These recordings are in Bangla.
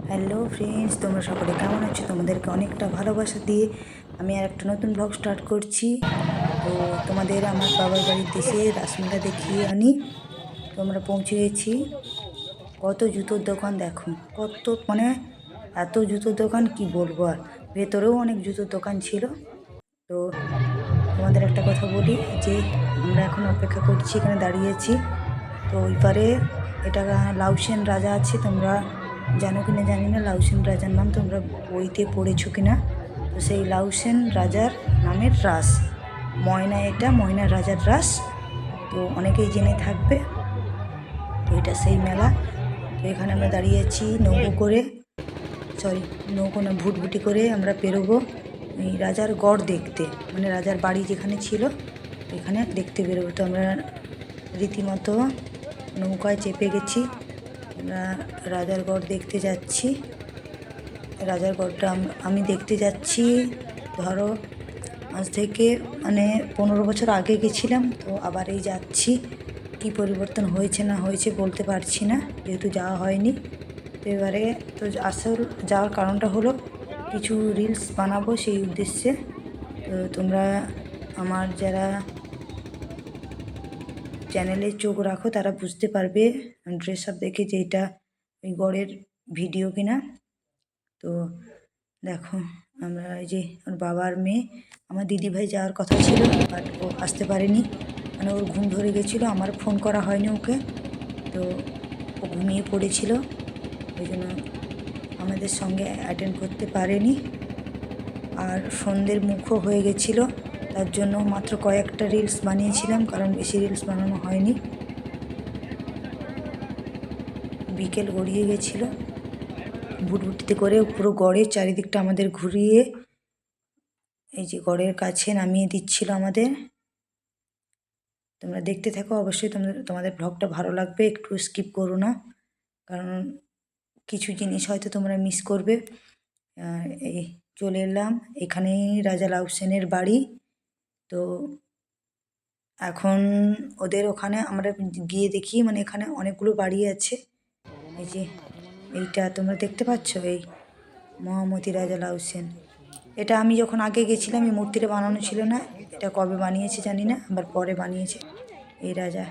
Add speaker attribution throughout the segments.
Speaker 1: হ্যালো ফ্রেন্ডস, তোমরা সকলে কেমন আছো? তোমাদেরকে অনেকটা ভালোবাসা দিয়ে আমি আর একটা নতুন ব্লগ স্টার্ট করছি। তো তোমাদের আমার বাবার বাড়ির দেশে রাসমেলা দেখিয়ে আনি। তো আমরা পৌঁছে গেছি। কত জুতোর দোকান দেখো, কত মানে এত জুতোর দোকান কি বলবো আর। ভেতরেও অনেক জুতোর দোকান ছিল। তো তোমাদের একটা কথা বলি যে আমরা এখন অপেক্ষা করছি, এখানে দাঁড়িয়েছি। তো ওই পারে এটা লাউসেন রাজা আছে, তোমরা জানো কি না জানি না। লাউসেন রাজার নাম তোমরা বইতে পড়েছো কি না। তো সেই লাউসেন রাজার নামের রাস ময়না, এটা ময়না রাজার রাস। তো অনেকেই জেনে থাকবে। তো এটা সেই মেলা। তো এখানে আমরা দাঁড়িয়ে আছি নৌকো করে, সরি নৌকো না, ভুটভুটি করে আমরা পেরোবো এই রাজার গড় দেখতে, মানে রাজার বাড়ি যেখানে ছিল এখানে দেখতে বেরোবো। তো আমরা রীতিমতো নৌকায় চেপে গেছি, আমরা রাজার গড় দেখতে যাচ্ছি। রাজার গড়টা আমি দেখতে যাচ্ছি ধরো আজ থেকে মানে 15 বছর আগে গেছিলাম, তো আবার এই যাচ্ছি। কি পরিবর্তন হয়েছে না হয়েছে বলতে পারছি না, যেহেতু যাওয়া হয়নি। তো এবারে তো আসল যাওয়ার কারণটা হলো কিছু রিলস বানাবো সেই উদ্দেশ্যে। তো তোমরা আমার যারা চ্যানেলে চোখ রাখো তারা বুঝতে পারবে ড্রেস আপ দেখে যে এটা ওই গড়ের ভিডিও কিনা। তো দেখো আমরা এই যে ওর বাবার মেয়ে, আমার দিদিভাই যাওয়ার কথা ছিল বাট ও আসতে পারেনি, মানে ওর ঘুম ধরে গেছিলো, আমার ফোন করা হয়নি ওকে। তো ও ঘুমিয়ে পড়েছিল, ওই জন্য আমাদের সঙ্গে অ্যাটেন্ড করতে পারেনি। আর সন্ধ্যের মুখও হয়ে গেছিলো, তার জন্য মাত্র কয়েকটা রিলস বানিয়েছিলাম, কারণ বেশি রিলস বানানো হয়নি। বিকেল গড়িয়ে গেছিলো। ভুটভুটিতে করে পুরো গড়ের চারিদিকটা আমাদের ঘুরিয়ে এই যে গড়ের কাছে নামিয়ে দিচ্ছিল আমাদের। তোমরা দেখতে থাকো, অবশ্যই তোমাদের ব্লগটা ভালো লাগবে, একটু স্কিপ করো না, কারণ কিছু জিনিস হয়তো তোমরা মিস করবে। এই চলে এলাম, এখানেই রাজা লাউসেনের বাড়ি। তো এখন ওদের ওখানে আমরা গিয়ে দেখি, মানে এখানে অনেকগুলো বাড়ি আছে। এই যে এইটা তোমরা দেখতে পাচ্ছ, এই মহামতি রাজা লাউসেন। এটা আমি যখন আগে গেছিলাম এই মূর্তিটা বানানো ছিল না, এটা কবে বানিয়েছে জানি না, আবার পরে বানিয়েছে। এই রাজা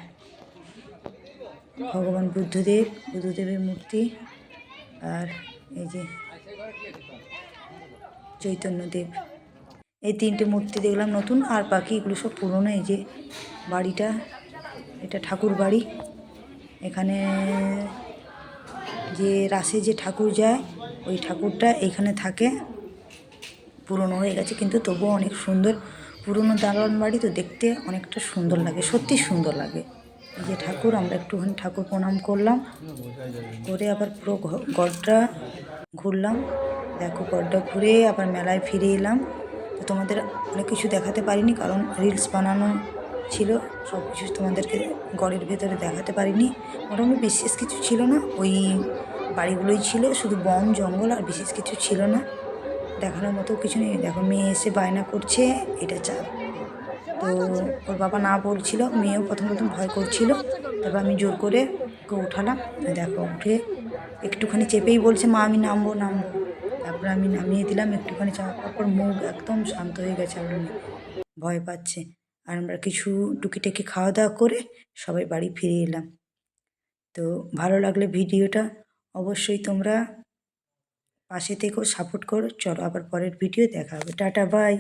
Speaker 1: ভগবান বুদ্ধদেবের মূর্তি। আর এই যে চৈতন্যদেব, এই তিনটে মূর্তি দেখলাম নতুন, আর বাকি এগুলো সব পুরনো। এই যে বাড়িটা, এটা ঠাকুর বাড়ি। এখানে যে রাসে যে ঠাকুর যায় ওই ঠাকুরটা এইখানে থাকে। পুরনো হয়ে গেছে কিন্তু তবুও অনেক সুন্দর, পুরনো দালান বাড়ি তো দেখতে অনেকটা সুন্দর লাগে, সত্যি সুন্দর লাগে। এই যে ঠাকুর, আমরা একটুখানি ঠাকুর প্রণাম করলাম, করে আবার পুরো গড়টা ঘুরলাম। দেখো গড়টা ঘুরে আবার মেলায় ফিরে এলাম। তো তোমাদের অনেক কিছু দেখাতে পারিনি, কারণ রিলস বানানো ছিল, সব কিছু তোমাদেরকে গড়ের ভেতরে দেখাতে পারিনি। মোটামুটি বিশেষ কিছু ছিল না, ওই বাড়িগুলোই ছিল, শুধু বন জঙ্গল, আর বিশেষ কিছু ছিল না, দেখানোর মতো কিছু নেই। দেখো মেয়ে এসে বায়না করছে এটা চাপ। তো ওর বাবা না বলছিল, মেয়েও প্রথম ভয় করছিল, তারপর আমি জোর করে ওকে উঠালাম। দেখো উঠে একটুখানি চেপেই বলছে মা আমি নামবো নামবো। তারপর আমি নামিয়ে দিলাম, একটুখানি চাপার পর মুখ একদম শান্ত হয়ে গেছে, আমরা ভয় পাচ্ছে। আর আমরা কিছু টুকিটাকি খাওয়া দাওয়া করে সবাই বাড়ি ফিরে এলাম। তো ভালো লাগলে ভিডিওটা অবশ্যই তোমরা পাশে থেকেও সাপোর্ট করো। চলো আবার পরের ভিডিও দেখা হবে, টাটা বাই।